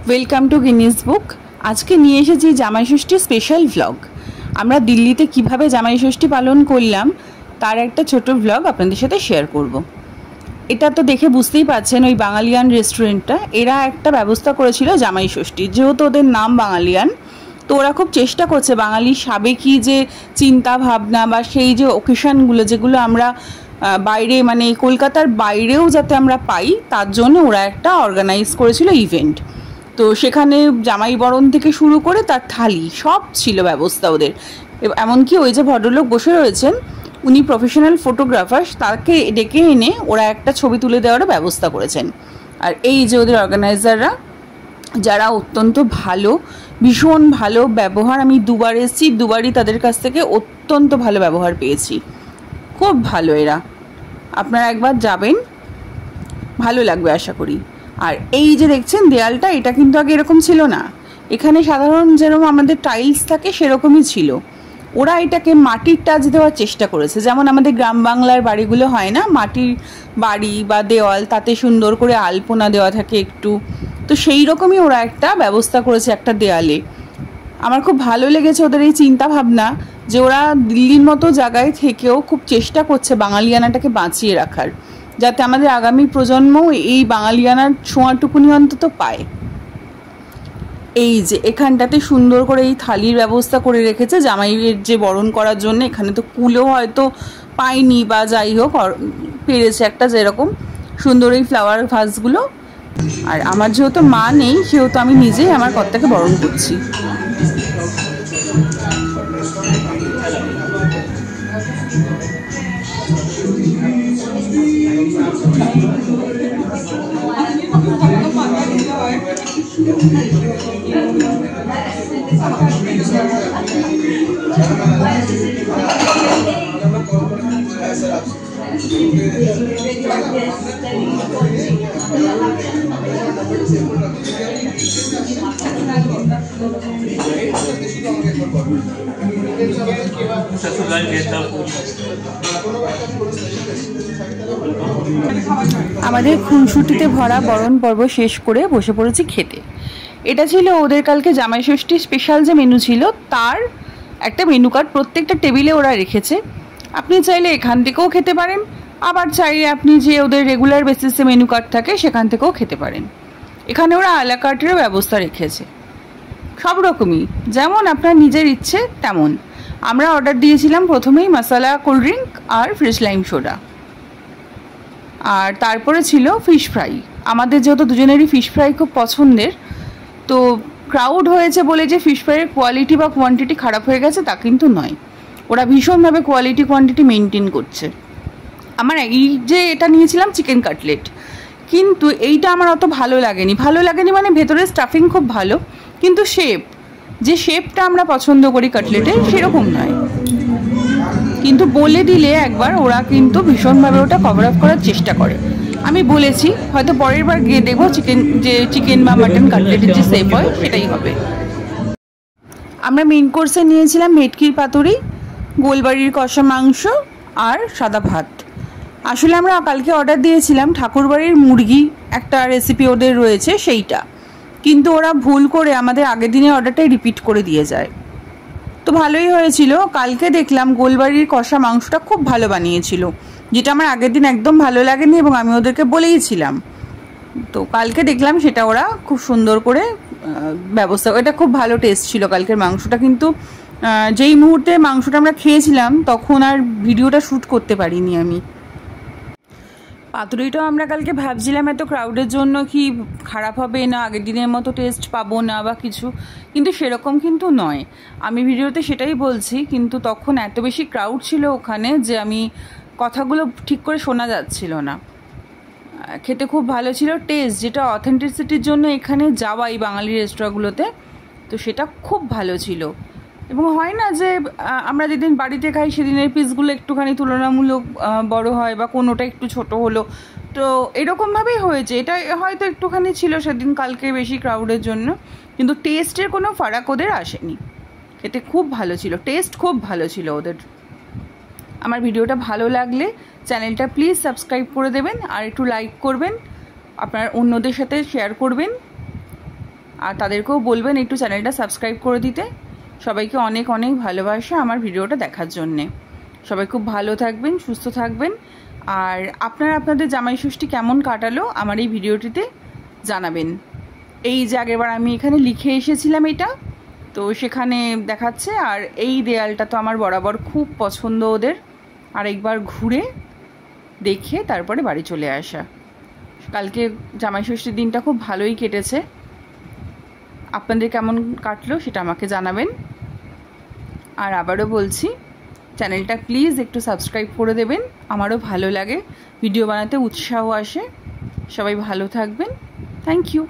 Welcome to Guinness বুক। আজকে নিয়ে এসেছি জামাই ষষ্ঠী স্পেশাল ভ্লগ। আমরা দিল্লিতে কিভাবে জামাই ষষ্ঠী পালন করলাম তার একটা ছোট ভ্লগ আপনাদের সাথে শেয়ার করব। এটা তো দেখে বুঝতেই পারছেন, ওই বাঙালিয়ান রেস্টুরেন্টটা, এরা একটা ব্যবস্থা করেছিল জামাই ষষ্ঠী। যেহেতু ওদের নাম বাঙালিয়ান, তো ওরা খুব চেষ্টা করছে বাঙালির সাবেকি যে চিন্তা ভাবনা বা সেই যে ওকেশনগুলো যেগুলো আমরা বাইরে মানে কলকাতার বাইরেও যাতে আমরা পাই, তার জন্য ওরা একটা অর্গানাইজ করেছিল ইভেন্ট। তো সেখানে জামাই বরণ থেকে শুরু করে তার থালি সব ছিল ব্যবস্থা ওদের। এমনকি ওই যে ভদ্রলোক বসে রয়েছেন উনি প্রফেশনাল ফটোগ্রাফার, তাকে ডেকে এনে ওরা একটা ছবি তুলে দেওয়ারও ব্যবস্থা করেছেন। আর এই যে ওদের অর্গানাইজাররা, যারা অত্যন্ত ভালো, ভীষণ ভালো ব্যবহার। আমি দুবার এসেছি, দুবারই তাদের কাছ থেকে অত্যন্ত ভালো ব্যবহার পেয়েছি। খুব ভালো এরা, আপনারা একবার যাবেন, ভালো লাগবে আশা করি। আর এই যে দেখছেন দেয়ালটা, এটা কিন্তু আগে এরকম ছিল না। এখানে সাধারণ যেরকম আমাদের টাইলস থাকে সেরকমই ছিল। ওরা এটাকে মাটির টাচ দেওয়ার চেষ্টা করেছে, যেমন আমাদের গ্রাম বাংলার বাড়িগুলো হয় না, মাটির বাড়ি বা দেওয়াল, তাতে সুন্দর করে আলপনা দেওয়া থাকে একটু। তো সেই রকমই ওরা একটা ব্যবস্থা করেছে একটা দেয়ালে। আমার খুব ভালো লেগেছে ওদের এই চিন্তা ভাবনা, যে ওরা দিল্লির মতো জায়গায় থেকেও খুব চেষ্টা করছে বাঙালিয়ানাটাকে বাঁচিয়ে রাখার, যাতে আমাদের আগামী প্রজন্ম এই বাঙালিয়ানার ছোঁয়াটুকুনি অন্তত পায়। এই যে এখানটাতে সুন্দর করে এই থালির ব্যবস্থা করে রেখেছে জামাইয়ের যে বরণ করার জন্য। এখানে তো কুলো হয়তো পাইনি বা যাই হোক পেরেছে একটা, যেরকম সুন্দর এই ফ্লাওয়ার ভাসগুলো। আর আমার যেহেতু মা নেই, সেহেতু আমি নিজেই আমার কর্তাকে বরণ করছি। আমাদের খুনসুটিতে ভরা বরণ পর্ব শেষ করে বসে পড়েছি খেতে। এটা ছিল ওদের কালকে জামাই ষষ্ঠী স্পেশাল যে মেনু ছিল, তার একটা মেনু কার্ড প্রত্যেকটা টেবিলে ওরা রেখেছে। আপনি চাইলে এখান থেকেও খেতে পারেন, আবার চাইলে আপনি যে ওদের রেগুলার বেসিসে মেনু কার্ড থাকে সেখান থেকেও খেতে পারেন। এখানে ওরা আলা কার্টেরও ব্যবস্থা রেখেছে, সব রকমই, যেমন আপনার নিজের ইচ্ছে তেমন। আমরা অর্ডার দিয়েছিলাম প্রথমেই মশলা কোল্ড ড্রিঙ্ক আর ফ্রেশ লাইম সোডা, আর তারপরে ছিল ফিশ ফ্রাই। আমাদের যেহেতু দুজনেরই ফিশ ফ্রাই খুব পছন্দের, তো ক্রাউড হয়েছে বলে যে ফিশ ফ্রাইয়ের কোয়ালিটি বা কোয়ান্টিটি খারাপ হয়ে গেছে তা কিন্তু নয়, ওরা ভীষণভাবে কোয়ালিটি কোয়ান্টিটি মেনটেন করছে। আমার এই যে এটা নিয়েছিলাম চিকেন কাটলেট, কিন্তু এইটা আমার অত ভালো লাগেনি। ভালো লাগেনি মানে ভেতরের স্টাফিং খুব ভালো, কিন্তু যে শেপটা আমরা পছন্দ করি কাটলেটের সেরকম নয়। কিন্তু বলে দিলে একবার ওরা কিন্তু ভীষণভাবে ওটা কভার আপ করার চেষ্টা করে। আমি বলেছি হয়তো পরের বার গিয়ে দেখবো চিকেন বা মাটন কাটলেটের যে শেপ হয় সেটাই হবে। আমরা মেন কোর্সে নিয়েছিলাম ভেটকির পাতুরি, গোলবাড়ির কষা মাংস আর সাদা ভাত। আসলে আমরা কালকে অর্ডার দিয়েছিলাম ঠাকুরবাড়ির মুরগি, একটা রেসিপি ওদের রয়েছে সেইটা, কিন্তু ওরা ভুল করে আমাদের আগের দিনের অর্ডারটাই রিপিট করে দিয়ে যায়। তো ভালোই হয়েছিল। কালকে দেখলাম গোলবাড়ির কষা মাংসটা খুব ভালো বানিয়েছিল, যেটা আমার আগের দিন একদম ভালো লাগেনি এবং আমি ওদেরকে বলেইছিলাম। তো কালকে দেখলাম সেটা ওরা খুব সুন্দর করে ব্যবস্থা, এটা খুব ভালো টেস্ট ছিল কালকের মাংসটা। কিন্তু যেই মুহূর্তে মাংসটা আমরা খেয়েছিলাম তখন আর ভিডিওটা শ্যুট করতে পারিনি আমি। পাতুরিটাও আমরা কালকে ভাবছিলাম এত ক্রাউডের জন্য কি খারাপ হবে না, আগের দিনের মতো টেস্ট পাবো না বা কিছু, কিন্তু সেরকম কিন্তু নয়। আমি ভিডিওতে সেটাই বলছি, কিন্তু তখন এত বেশি ক্রাউড ছিল ওখানে যে আমি কথাগুলো ঠিক করে শোনা যাচ্ছিল না। খেতে খুব ভালো ছিল, টেস্ট যেটা অথেন্টিসিটির জন্য এখানে যাওয়া এই বাঙালি রেস্তোরাঁগুলোতে, তো সেটা খুব ভালো ছিল। এবং হয় না যে আমরা যেদিন বাড়িতে খাই সেদিনের পিসগুলো একটুখানি তুলনামূলক বড় হয় বা কোনোটা একটু ছোট হলো, তো এরকমভাবেই হয়েছে। এটা হয়তো একটুখানি ছিল সেদিন কালকে বেশি ক্রাউডের জন্য, কিন্তু টেস্টের কোনো ফারাক ওদের আসেনি। খেতে খুব ভালো ছিল, টেস্ট খুব ভালো ছিল ওদের। আমার ভিডিওটা ভালো লাগলে চ্যানেলটা প্লিজ সাবস্ক্রাইব করে দেবেন আর একটু লাইক করবেন, আপনার অন্যদের সাথে শেয়ার করবেন। আর তাদেরকেও বলবেন একটু চ্যানেলটা সাবস্ক্রাইব করে দিতে। সবাইকে অনেক অনেক ভালোবাসা আমার ভিডিওটা দেখার জন্যে। সবাই খুব ভালো থাকবেন, সুস্থ থাকবেন। আর আপনারা আপনাদের জামাই ষষ্ঠী কেমন কাটালো আমার এই ভিডিওটিতে জানাবেন। এই যে আগেরবার আমি এখানে লিখে এসেছিলাম এটা, তো সেখানে দেখাচ্ছে। আর এই দেয়ালটা তো আমার বরাবর খুব পছন্দ ওদের। আর একবার ঘুরে দেখে তারপরে বাড়ি চলে আসা। কালকে জামাই ষষ্ঠীর দিনটা খুব ভালোই কেটেছে। আপনাদের কেমন কাটলো সেটা আমাকে জানাবেন। আর আবারও বলছি, চ্যানেলটা প্লিজ একটু সাবস্ক্রাইব করে দেবেন, আমারও ভালো লাগে, ভিডিও বানাতে উৎসাহ আসে। সবাই ভালো থাকবেন। Thank you.